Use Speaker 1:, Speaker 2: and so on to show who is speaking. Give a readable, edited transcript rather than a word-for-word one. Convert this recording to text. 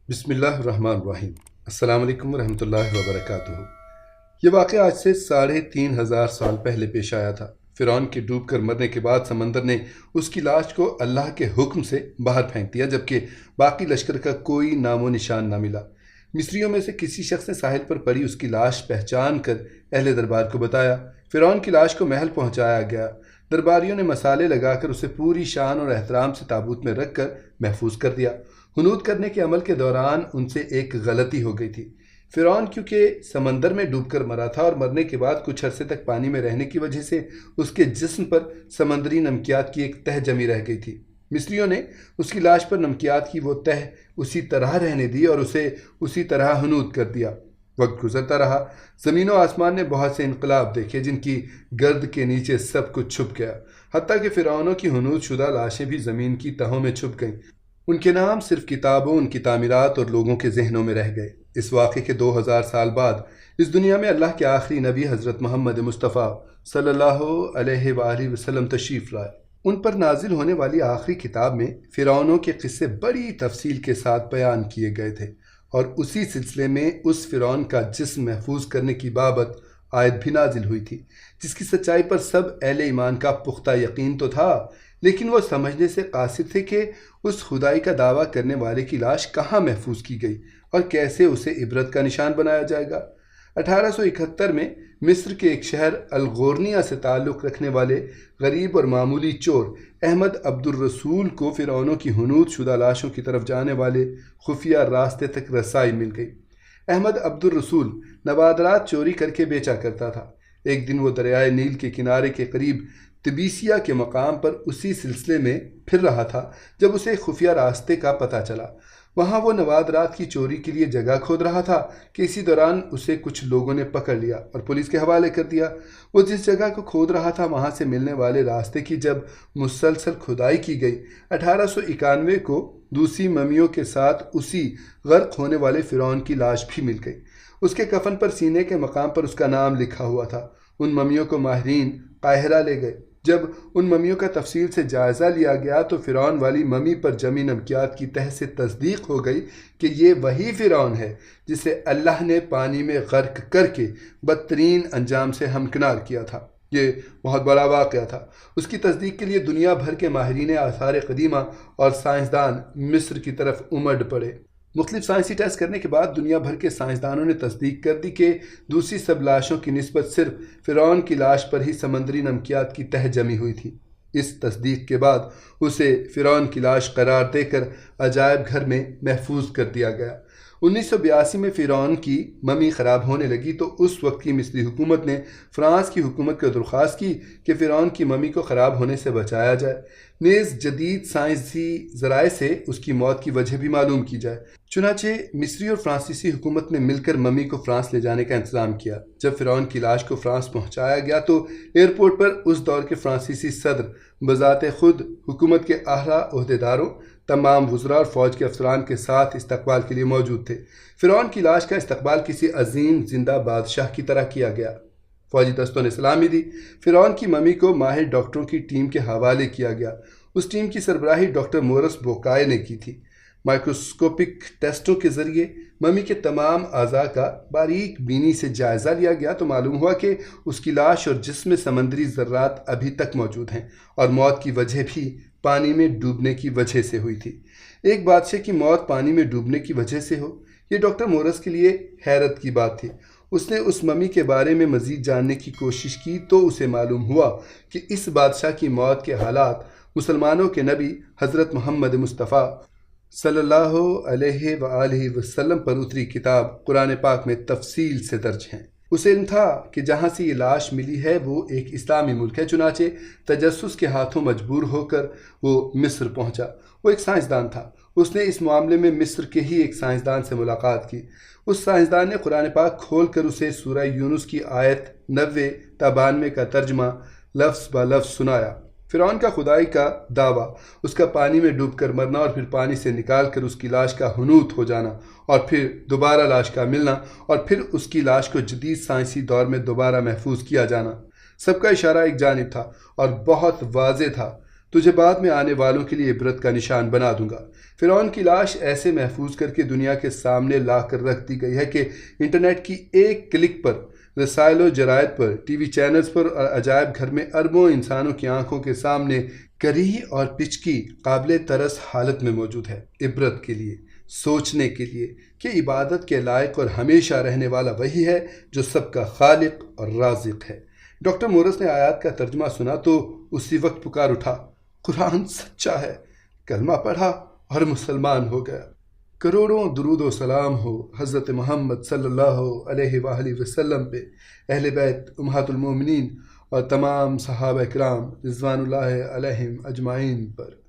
Speaker 1: بسم اللہ الرحمن الرحیم۔ السلام علیکم ورحمۃ اللہ وبرکاتہ۔ یہ واقعہ آج سے 3500 سال پہلے پیش آیا تھا۔ فرعون کے ڈوب کر مرنے کے بعد سمندر نے اس کی لاش کو اللہ کے حکم سے باہر پھینک دیا، جبکہ باقی لشکر کا کوئی نام و نشان نہ ملا۔ مصریوں میں سے کسی شخص نے ساحل پر پڑی اس کی لاش پہچان کر اہل دربار کو بتایا۔ فرعون کی لاش کو محل پہنچایا گیا۔ درباریوں نے مسالے لگا کر اسے پوری شان اور احترام سے تابوت میں رکھ کر محفوظ کر دیا۔ حنوط کرنے کے عمل کے دوران ان سے ایک غلطی ہو گئی تھی۔ فرعون کیونکہ سمندر میں ڈوب کر مرا تھا اور مرنے کے بعد کچھ عرصے تک پانی میں رہنے کی وجہ سے اس کے جسم پر سمندری نمکیات کی ایک تہ جمی رہ گئی تھی۔ مصریوں نے اس کی لاش پر نمکیات کی وہ تہ اسی طرح رہنے دی اور اسے اسی طرح حنوط کر دیا۔ وقت گزرتا رہا، زمین و آسمان نے بہت سے انقلاب دیکھے جن کی گرد کے نیچے سب کچھ چھپ گیا، حتیٰ کہ فرعونوں کی حنوط شدہ لاشیں بھی زمین کی تہوں میں چھپ گئیں۔ ان کے نام صرف کتابوں، ان کی تعمیرات اور لوگوں کے ذہنوں میں رہ گئے۔ اس واقعے کے 2000 سال بعد اس دنیا میں اللہ کے آخری نبی حضرت محمد مصطفیٰ صلی اللہ علیہ وآلہ وسلم تشریف لائے۔ ان پر نازل ہونے والی آخری کتاب میں فرعونوں کے قصے بڑی تفصیل کے ساتھ بیان کیے گئے تھے، اور اسی سلسلے میں اس فرعون کا جسم محفوظ کرنے کی بابت آیت بھی نازل ہوئی تھی، جس کی سچائی پر سب اہل ایمان کا پختہ یقین تو تھا، لیکن وہ سمجھنے سے قاصر تھے کہ اس خدائی کا دعویٰ کرنے والے کی لاش کہاں محفوظ کی گئی اور کیسے اسے عبرت کا نشان بنایا جائے گا۔ 1871 میں مصر کے ایک شہر الغورنیہ سے تعلق رکھنے والے غریب اور معمولی چور احمد عبد الرسول کو فرعونوں کی حنوط شدہ لاشوں کی طرف جانے والے خفیہ راستے تک رسائی مل گئی۔ احمد عبد الرسول نوادرات چوری کر کے بیچا کرتا تھا۔ ایک دن وہ دریائے نیل کے کنارے کے قریب تبیسیہ کے مقام پر اسی سلسلے میں پھر رہا تھا جب اسے خفیہ راستے کا پتہ چلا۔ وہاں وہ نوادرات کی چوری کے لیے جگہ کھود رہا تھا کہ اسی دوران اسے کچھ لوگوں نے پکڑ لیا اور پولیس کے حوالے کر دیا۔ وہ جس جگہ کو کھود رہا تھا وہاں سے ملنے والے راستے کی جب مسلسل کھدائی کی گئی، 1891 کو دوسری ممیوں کے ساتھ اسی غرق ہونے والے فرعون کی لاش بھی مل گئی۔ اس کے کفن پر سینے کے مقام پر اس کا نام لکھا ہوا تھا۔ ان ممیوں کو ماہرین قاہرہ لے گئے۔ جب ان ممیوں کا تفصیل سے جائزہ لیا گیا تو فرعون والی ممی پر جمی نمکیات کی تہ سے تصدیق ہو گئی کہ یہ وہی فرعون ہے جسے اللہ نے پانی میں غرق کر کے بدترین انجام سے ہمکنار کیا تھا۔ یہ بہت بڑا واقعہ تھا۔ اس کی تصدیق کے لیے دنیا بھر کے ماہرین آثار قدیمہ اور سائنسدان مصر کی طرف امڈ پڑے۔ مختلف سائنسی ٹیسٹ کرنے کے بعد دنیا بھر کے سائنسدانوں نے تصدیق کر دی کہ دوسری سب لاشوں کی نسبت صرف فرعون کی لاش پر ہی سمندری نمکیات کی تہ جمی ہوئی تھی۔ اس تصدیق کے بعد اسے فرعون کی لاش قرار دے کر عجائب گھر میں محفوظ کر دیا گیا۔ 1982 میں فرعون کی ممی خراب ہونے لگی تو اس وقت کی مصری حکومت نے فرانس کی حکومت کو درخواست کی کہ فرعون کی ممی کو خراب ہونے سے بچایا جائے، نیز جدید سائنسی ذرائع سے اس کی موت کی وجہ بھی معلوم کی جائے۔ چنانچہ مصری اور فرانسیسی حکومت نے مل کر ممی کو فرانس لے جانے کا انتظام کیا۔ جب فرعون کی لاش کو فرانس پہنچایا گیا تو ایئرپورٹ پر اس دور کے فرانسیسی صدر بذات خود حکومت کے اعلیٰ عہدیداروں، تمام وزراء اور فوج کے افسران کے ساتھ استقبال کے لیے موجود تھے۔ فرعون کی لاش کا استقبال کسی عظیم زندہ بادشاہ کی طرح کیا گیا۔ فوجی دستوں نے سلامی دی۔ فرعون کی ممی کو ماہر ڈاکٹروں کی ٹیم کے حوالے کیا گیا۔ اس ٹیم کی سربراہی ڈاکٹر مورس بوکائے نے کی تھی۔ مائکروسکوپک ٹیسٹوں کے ذریعے ممی کے تمام اعضاء کا باریک بینی سے جائزہ لیا گیا تو معلوم ہوا کہ اس کی لاش اور جسم میں سمندری ذرات ابھی تک موجود ہیں، اور موت کی وجہ بھی پانی میں ڈوبنے کی وجہ سے ہوئی تھی۔ ایک بادشاہ کی موت پانی میں ڈوبنے کی وجہ سے ہو، یہ ڈاکٹر مورس کے لیے حیرت کی بات تھی۔ اس نے اس ممی کے بارے میں مزید جاننے کی کوشش کی تو اسے معلوم ہوا کہ اس بادشاہ کی موت کے حالات مسلمانوں کے نبی حضرت محمد مصطفیٰ صلی اللہ علیہ وآلہ وسلم پر اتری کتاب قرآن پاک میں تفصیل سے درج ہیں۔ اسے علم تھا کہ جہاں سے یہ لاش ملی ہے وہ ایک اسلامی ملک ہے، چنانچہ تجسس کے ہاتھوں مجبور ہو کر وہ مصر پہنچا۔ وہ ایک سائنسدان تھا۔ اس نے اس معاملے میں مصر کے ہی ایک سائنسدان سے ملاقات کی۔ اس سائنسدان نے قرآن پاک کھول کر اسے سورہ یونس کی آیت 90 تا 92 کا ترجمہ لفظ با لفظ سنایا۔ فرعون کا خدائی کا دعویٰ، اس کا پانی میں ڈوب کر مرنا اور پھر پانی سے نکال کر اس کی لاش کا حنوط ہو جانا اور پھر دوبارہ لاش کا ملنا اور پھر اس کی لاش کو جدید سائنسی دور میں دوبارہ محفوظ کیا جانا، سب کا اشارہ ایک جانب تھا اور بہت واضح تھا۔ تجھے بعد میں آنے والوں کے لیے عبرت کا نشان بنا دوں گا۔ فرعون کی لاش ایسے محفوظ کر کے دنیا کے سامنے لا کر رکھ دی گئی ہے کہ انٹرنیٹ کی ایک کلک پر رسائل و جرائد پر، ٹی وی چینلز پر اور عجائب گھر میں اربوں انسانوں کی آنکھوں کے سامنے کریہ اور پچکی قابل ترس حالت میں موجود ہے، عبرت کے لیے، سوچنے کے لیے کہ عبادت کے لائق اور ہمیشہ رہنے والا وہی ہے جو سب کا خالق اور رازق ہے۔ ڈاکٹر مورس نے آیات کا ترجمہ سنا تو اسی وقت پکار اٹھا، قرآن سچا ہے، کلمہ پڑھا اور مسلمان ہو گیا۔ کروڑوں درود و سلام ہو حضرت محمد صلی اللہ علیہ وآلہ وسلم پہ، اہل بیت امہات المومنین اور تمام صحابہ کرام رضوان اللہ علیہم اجمعین پر۔